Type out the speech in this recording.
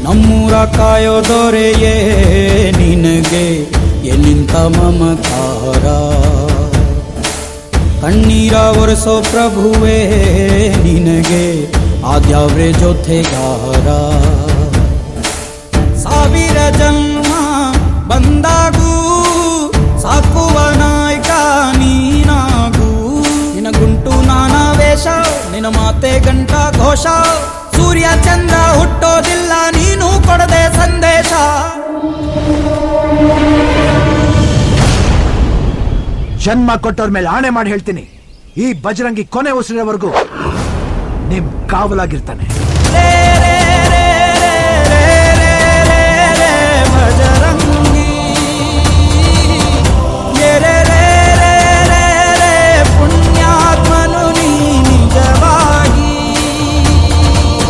ನಮ್ಮೂರ ಕಾಯೋ ದೊರೆಯೇ ನಿನಗೆ ಎಲ್ಲಿಂತ ಮಮಕಾರ, ಕಣ್ಣೀರ ಒರೆಸೋ ಪ್ರಭುವೇ ನಿನಗೆ ಆದ್ಯಾವ್ರೆ ಜೊತೆಗಾರ. ಸಾವಿರ ಜನ್ಮ ಬಂದಾಗೂ ಸಾಕುವ ನಾಯಕ ನೀನಾಗೂ, ನಿನ ಗುಂಟು ನಾನಾ ವೇಷ, ನಿನ ಮಾತೆ ಗಂಟ ಘೋಷ, ಸೂರ್ಯ ಚಂದ್ರ ಹುಟ್ಟೋದಿಲ್ಲ ನೀನು ಕೊಡದೆ ಸಂದೇಶ. ಜನ್ಮ ಕೊಟ್ಟವ್ರ ಮೇಲೆ ಆಣೆ ಮಾಡಿ ಹೇಳ್ತೀನಿ, ಈ ಬಜರಂಗಿ ಕೊನೆ ಉಸಿರಿನವರೆಗೂ ನಿಮ್ ಕಾವಲಾಗಿರ್ತಾನೆ.